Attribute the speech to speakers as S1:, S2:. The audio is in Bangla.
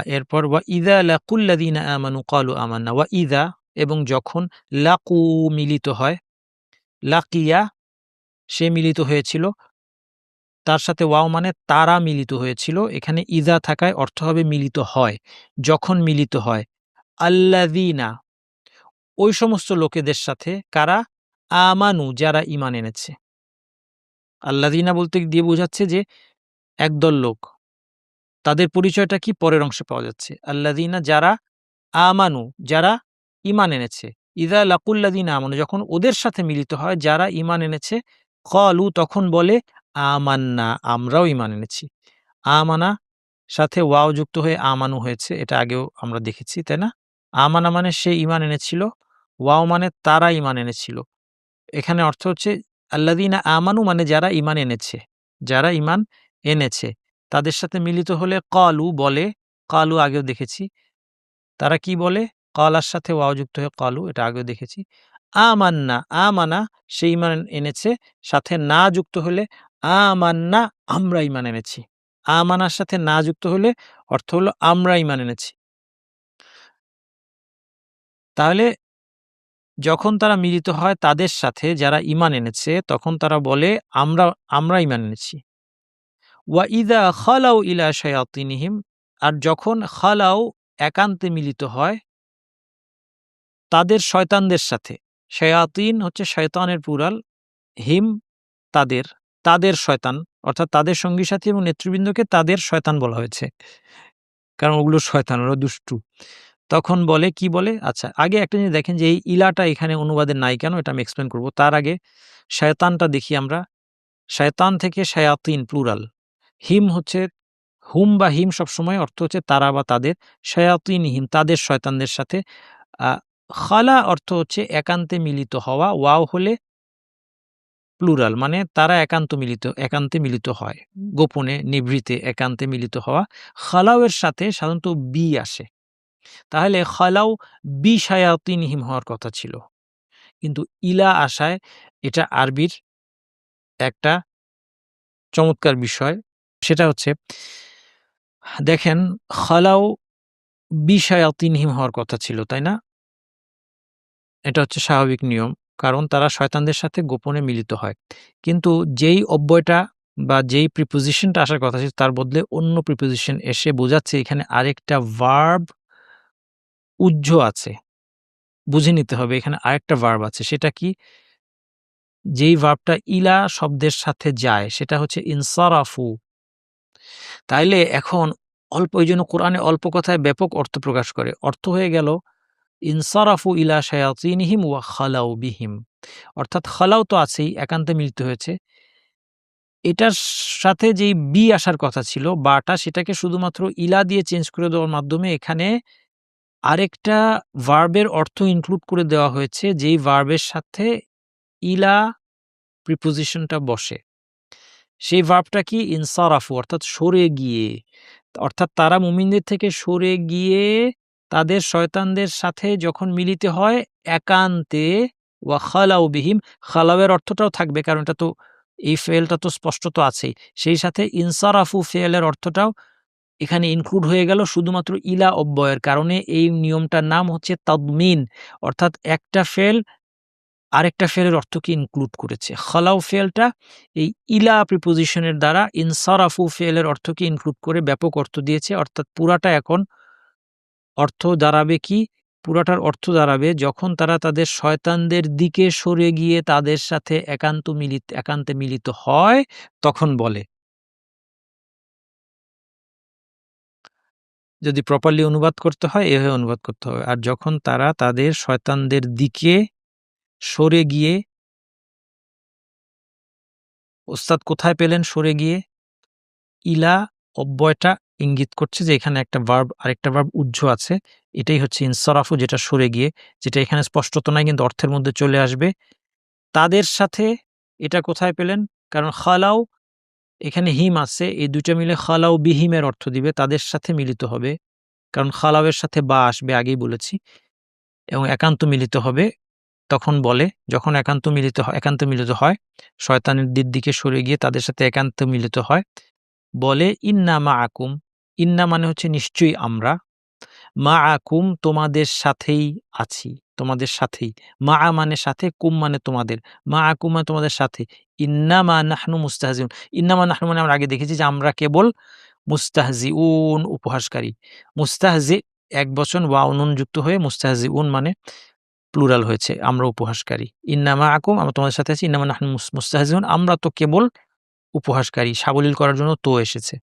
S1: এরপর ওয়া ইযা লাকুল্লাযীনা আমানু ক্বালু আমান্না, ওয়া ইযা এবং যখন লাকু মিলিত হয়, লাকিয়া সে মিলিত হয়েছিল, তার সাথে ওয়াও মানে তারা মিলিত হয়েছিল। এখানে ইযা থাকায় অর্থ হবে মিলিত হয়, যখন মিলিত হয়। আল্লাযীনা ওই সমস্ত লোকেদের সাথে, কারা? আমানু যারা ঈমান এনেছে। আল্লাযীনা বলতে দিয়ে বোঝাচ্ছে যে একদল লোক। তাদের পরিচয়টা কি পরের অংশে পাওয়া যাচ্ছে। আল্লাযীনা যারা আমানু যারা ঈমান এনেছে। ইযা লাকুল্লাযীনা আমানু যখন ওদের সাথে মিলিত হয় যারা ঈমান এনেছে, ক্বালু তখন বলে আমান্না আমরাও ঈমান এনেছি। আমানা সাথে ওয়াও যুক্ত হয়ে আমানু হয়েছে। এটা আগেও আমরা দেখেছি, তাই না? আমানা মানে সে ঈমান এনেছিল, ওয়াও মানে তারা ঈমান এনেছিল। এখানে অর্থ হচ্ছে আল্লাযীনা আমানু মানে যারা ঈমান এনেছে, যারা ঈমান এনেছে। তাদের সাথে মিলিত হলে ক্বালু বলে, ক্বালু আগেও দেখেছি। তারা কি বলে? ক্বালার সাথে ওয়াও যুক্ত হয়ে ক্বালু, এটা আগেও দেখেছি। আমান্না, আমানা সে ঈমান এনেছে, সাথে না যুক্ত হলে আমান্না আমরা ঈমান এনেছি। আমানার সাথে না যুক্ত হলে অর্থ হলো আমরা ঈমান এনেছি। তাহলে যখন তারা মিলিত হয় তাদের সাথে যারা ঈমান এনেছে, তখন তারা বলে আমরা ঈমান এনেছি। ওয়া ইযা খালাউ ইলা শায়াতিনহিম আর যখন খালাউ একান্তে মিলিত হয় তাদের শয়তানদের সাথে। শায়াতিন হচ্ছে শয়তানের প্লুরাল, হিম তাদের, তাদের শয়তান অর্থাৎ তাদের সঙ্গী সাথী এবং নেতৃবৃন্দকে তাদের শয়তান বলা হয়েছে। কারণ ওগুলো শয়তান, ওরা দুষ্টু। তখন বলে কি বলে? আচ্ছা, আগে একটা জিনিস দেখেন যে এই ইলাটা এখানে অনুবাদে নাই কেন, এটা আমি এক্সপ্লেইন করব। তার আগে শয়তানটা দেখি আমরা। শয়তান থেকে শায়াতিন প্লুরাল। হিম হচ্ছে হুম বা হিম সবসময় অর্থ হচ্ছে তারা বা তাদের। শায়াতিনহিম তাদের শয়তানদের সাথে। আ খালা অর্থ হচ্ছে একান্তে মিলিত হওয়া। ওয়াও হলে প্লুরাল মানে তারা একান্তে মিলিত হয়। গোপনে, নিভৃতে একান্তে মিলিত হওয়া। খালাউ এর সাথে সাধারণত বি আসে। তাহলে খালাউ বিশায়াতিনহিম হওয়ার কথা ছিল। কিন্তু ইলা আসায় এটা আরবির একটা চমৎকার বিষয়। সেটা হচ্ছে দেখেন খালাউ বিশায়াতিনহিম হওয়ার কথা ছিল, তাই না? এটা হচ্ছে স্বাভাবিক নিয়ম। কারণ তারা শয়তানদের সাথে গোপনে মিলিত হয়। কিন্তু যেই অব্যয়টা বা যেই প্রিপোজিশনটা আসার কথা ছিল তার বদলে অন্য প্রিপোজিশন এসে বোঝাচ্ছে এখানে আরেকটা ভার্ব উহ্য আছে। বুঝে নিতে হবে এখানে আরেকটা ভার্ব আছে। সেটা কি? যেই ভার্বটা ইলা শব্দের সাথে যায় সেটা হচ্ছে ইনসারাফু। তাইলে এখন এইজন্য কোরআনে অল্প কথায় ব্যাপক অর্থ প্রকাশ করে। অর্থ হয়ে গেল ইনসারাফু ইলা শায়াতিনহিম ওয়া খালাউ বিহিম। অর্থাৎ খালাউ তো আছেই, একান্তে মিলিত হয়েছে। এটার সাথে যেই বি আসার কথা ছিল বাটা, সেটাকে শুধুমাত্র ইলা দিয়ে চেঞ্জ করে দেওয়ার মাধ্যমে এখানে আরেকটা ভার্বের অর্থ ইনক্লুড করে দেওয়া হয়েছে, যেই ভার্বের সাথে ইলা প্রিপোজিশনটা বসে। সেই ভার্বটা কি? ইনসারাফু অর্থাৎ সরে গিয়ে। অর্থাৎ তারা মুমিনদের থেকে সরে গিয়ে তাদের শয়তানদের সাথে যখন মিলিত হয় একান্তে, ওয়া খালাউ বিহিম, খালাউয়ের অর্থটাও থাকবে কারণ এটা তো এই ফেলটা তো স্পষ্টত আছেই। সেই সাথে ইনসারাফু ফেলের অর্থটাও এখানে ইনক্লুড হয়ে গেল শুধুমাত্র ইলা অব্যয়ের কারণে। এই নিয়মটার নাম হচ্ছে তাদমিন, অর্থাৎ একটা ফেল আরেকটা ফেলের অর্থকে ইনক্লুড করেছে। খালাউ ফেলটা এই ইলা প্রিপোজিশনের দ্বারা ইনসারাফু ফেলের অর্থকে ইনক্লুড করে ব্যাপক অর্থ দিয়েছে। অর্থাৎ পুরাটা এখন অর্থ দাঁড়াবে কি? পুরাটার অর্থ দাঁড়াবে যখন তারা তাদের শয়তানদের দিকে সরে গিয়ে তাদের সাথে একান্তে মিলিত হয় তখন বলে। যদি প্রপারলি অনুবাদ করতে হয় এভাবে অনুবাদ করতে হবে। আর যখন তারা তাদের শয়তানদের দিকে সরে গিয়ে, ওস্তাদ কোথায় পেলেন সরে গিয়ে? ইলা অব্যয়টা ইঙ্গিত করছে যে এখানে একটা ভার্ব, আরেকটা ভার্ব উহ্য আছে। এটাই হচ্ছে ইনসারাফু, যেটা সরে গিয়ে, যেটা এখানে স্পষ্টত নাই কিন্তু অর্থের মধ্যে চলে আসবে। তাদের সাথে এটা কোথায় পেলেন? কারণ খালাউ এখানে হিম আছে, এই দুইটা মিলে খালাউ বিহিমের অর্থ দিবে, তাদের সাথে মিলিত হবে। কারণ খালাউয়ের সাথে বা আসবে, আগেই বলেছি, এবং একান্ত মিলিত হবে। তখন বলে যখন একান্ত মিলিত হয় শয়তানের দিকে সরে গিয়ে তাদের সাথে একান্ত মিলিত হয়, বলে ইন্না মাআকুম ইন্না মানে হচ্ছে নিশ্চয়ই আমরা, মাআকুম তোমাদের সাথেই আছি, তোমাদের সাথেই। মাআ মানে সাথে, কুম মানে তোমাদের, মাআকুম মানে তোমাদের সাথে। ইন্নামা নাহনু মুস্তাহজিউন। ইন্নামা নাহনু মানে আমরা আগে দেখেছি যে আমরা কেবল মুস্তাহজিউন উপহাসকারী। মুস্তাহজি এক বচন ওয়াও নুন যুক্ত হয়ে মুস্তাহজিউন মানে প্লুরাল হয়েছে, আমরা উপহাসকারী। ইন্না মাআকুম আমরা তোমাদের সাথে আছি, ইন্নামা নাহনু মুস্তাহজিউন আমরা তো কেবল উপহাসকারী। সাবলীল করার জন্য তো এসেছে।